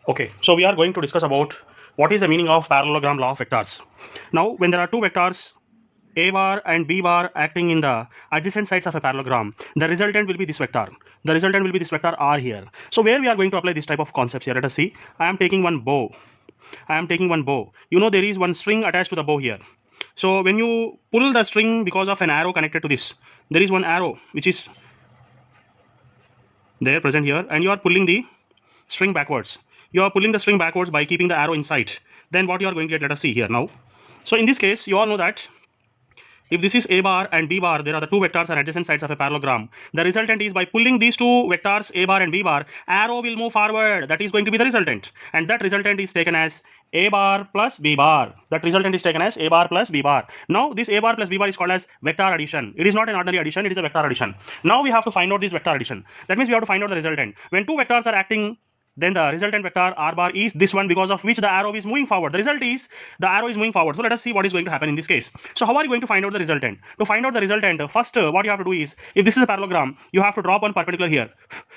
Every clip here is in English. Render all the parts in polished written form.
Okay, so we are going to discuss about what is the meaning of parallelogram law of vectors. Now, when there are two vectors a bar and b bar acting in the adjacent sides of a parallelogram, the resultant will be this vector. The resultant will be this vector r here. So where we are going to apply this type of concepts here? Let us see. I am taking one bow. I am taking one bow. You know there is one string attached to the bow here. So when you pull the string because of an arrow connected to this, there is one arrow which is there present here, and you are pulling the string backwards. You are pulling the string backwards by keeping the arrow inside. Then what you are going to get, let us see here now. So in this case, you all know that if this is a bar and b bar, there are the two vectors and adjacent sides of a parallelogram. The resultant is by pulling these two vectors a bar and b bar, arrow will move forward. That is going to be the resultant. And that resultant is taken as a bar plus b bar. That resultant is taken as a bar plus b bar. Now this a bar plus b bar is called as vector addition. It is not an ordinary addition, it is a vector addition. Now we have to find out this vector addition. That means we have to find out the resultant. When two vectors are acting, then the resultant vector r bar is this one, because of which the arrow is moving forward. The result is the arrow is moving forward. So let us see what is going to happen in this case. So how are you going to find out the resultant? To find out the resultant, first what you have to do is, if this is a parallelogram, you have to drop one perpendicular here.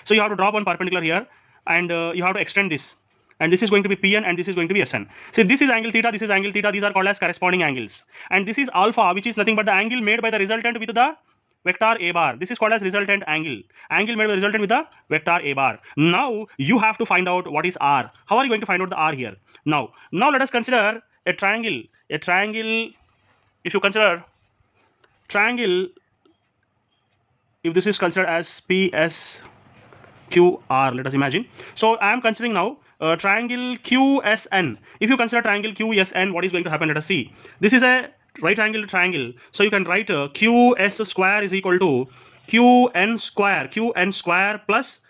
So you have to drop one perpendicular here, and you have to extend this. And this is going to be Pn and this is going to be Sn. See, this is angle theta, this is angle theta, these are called as corresponding angles. And this is alpha, which is nothing but the angle made by the resultant with the vector a bar. This is called as resultant angle. Angle made by the resultant with the vector a bar. Now you have to find out what is r. How are you going to find out the r here? Now let us consider a triangle. A triangle, if you consider triangle, if this is considered as PSQR, let us imagine. So I am considering now triangle QSN. If you consider triangle QSN, what is going to happen? Let us see. This is a right angle triangle. So you can write QS square is equal to QN square plus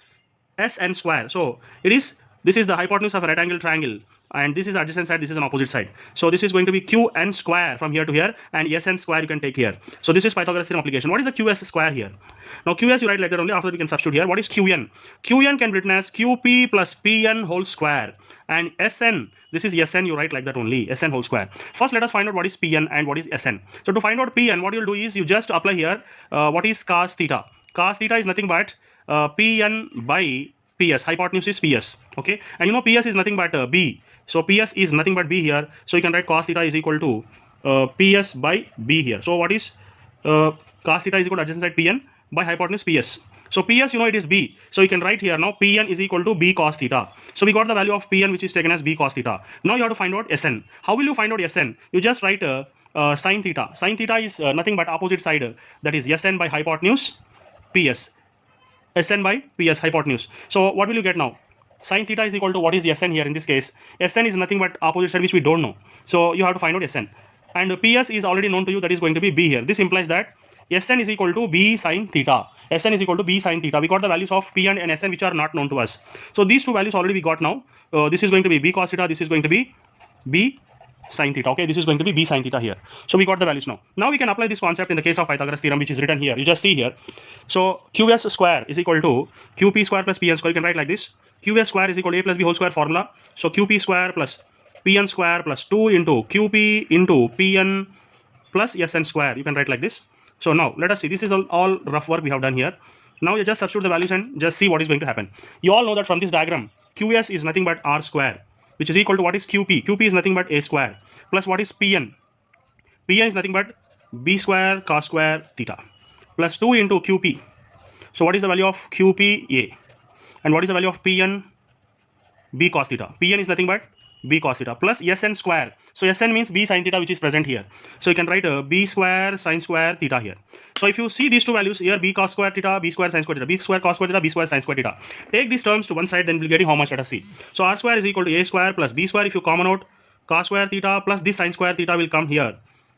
SN square. So this is the hypotenuse of a right angle triangle, and this is adjacent side, this is an opposite side. So this is going to be Qn square from here to here, and Sn square you can take here. So this is Pythagoras theorem application. What is the Qs square here? Now Qs you write like that only, after that we can substitute here. What is Qn? Qn can be written as Qp plus Pn whole square, and Sn, this is Sn, you write like that only, Sn whole square. First let us find out what is Pn and what is Sn. So to find out Pn, what you will do is you just apply here what is cos theta. Cos theta is nothing but Pn by PS, hypotenuse is PS, okay, and you know PS is nothing but B, so PS is nothing but B here, so you can write cos theta is equal to PS by B here. So what is cos theta is equal to adjacent side Pn by hypotenuse PS. So PS, you know, it is B, so you can write here now Pn is equal to B cos theta. So we got the value of Pn, which is taken as B cos theta. Now you have to find out Sn. How will you find out Sn? You just write sin theta. Sin theta is nothing but opposite side, that is Sn by hypotenuse PS. Sn by PS, hypotenuse. So what will you get now? Sin theta is equal to what is Sn here in this case? Sn is nothing but opposite side, which we don't know. So you have to find out Sn. And PS is already known to you, that is going to be B here. This implies that Sn is equal to B sin theta. Sn is equal to B sin theta. We got the values of P and Sn, which are not known to us. So these two values already we got now. This is going to be B cos theta, this is going to be B sin theta. Okay, this is going to be B sin theta here. So we got the values now. Now we can apply this concept in the case of Pythagoras theorem, which is written here. You just see here. So Qs square is equal to Qp square plus Pn square. You can write like this. Qs square is equal to A plus B whole square formula. So Qp square plus Pn square plus 2 into Qp into Pn plus Sn square. You can write like this. So now let us see. This is all rough work we have done here. Now you just substitute the values and just see what is going to happen. You all know that from this diagram, Qs is nothing but R square, which is equal to what is Qp? Qp is nothing but A square, plus what is Pn? Pn is nothing but B square cos square theta, plus 2 into Qp. So what is the value of Qp? A. And what is the value of Pn? B cos theta. Pn is nothing but B cos theta, plus Sn square. So Sn means B sin theta, which is present here. So you can write B square sin square theta here. So if you see these two values here, B cos square theta, B square sin square theta, B square cos square theta, B square sin square theta. Take these terms to one side, then we'll get how much. Let us see. So R square is equal to A square plus B square. If you common out cos square theta plus this sin square theta will come here.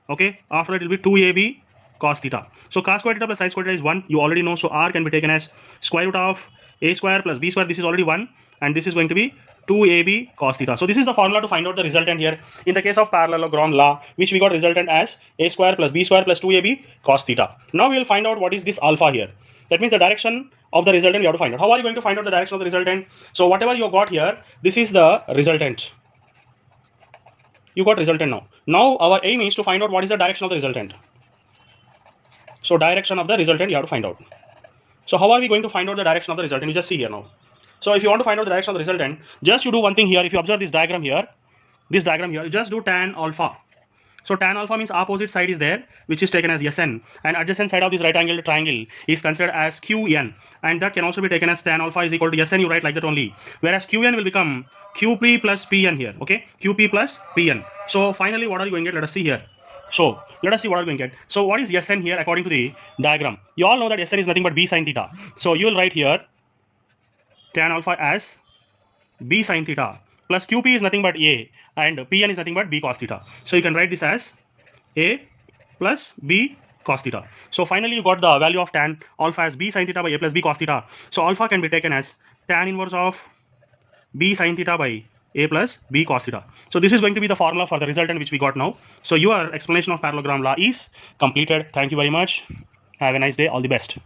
Okay, after that it will be 2AB cos theta. So cos square theta plus sin square theta is 1. You already know. So R can be taken as square root of A square plus B square. This is already 1. And this is going to be 2AB cos theta. So this is the formula to find out the resultant here in the case of parallelogram law, which we got resultant as A square plus B square plus 2AB cos theta. Now we will find out what is this alpha here. That means the direction of the resultant we have to find out. How are you going to find out the direction of the resultant? So whatever you got here, this is the resultant. You got resultant now. Now our aim is to find out what is the direction of the resultant. So direction of the resultant you have to find out. So how are we going to find out the direction of the resultant? You just see here now. So if you want to find out the direction of the resultant, just you do one thing here. If you observe this diagram here, you just do tan alpha. So tan alpha means opposite side is there, which is taken as Sn, and adjacent side of this right angled triangle is considered as Qn, and that can also be taken as tan alpha is equal to Sn. You write like that only. Whereas Qn will become Qp plus Pn here. Okay, Qp plus Pn. So finally, what are you going to get? Let us see here. So let us see what are we going to get. So what is Sn here according to the diagram? You all know that Sn is nothing but B sin theta. So you will write here tan alpha as B sin theta plus Qp is nothing but A and Pn is nothing but B cos theta. So you can write this as A plus B cos theta. So finally you got the value of tan alpha as B sin theta by A plus B cos theta. So alpha can be taken as tan inverse of B sin theta by A plus B cos theta. So this is going to be the formula for the resultant which we got now. So your explanation of parallelogram law is completed. Thank you very much. Have a nice day. All the best.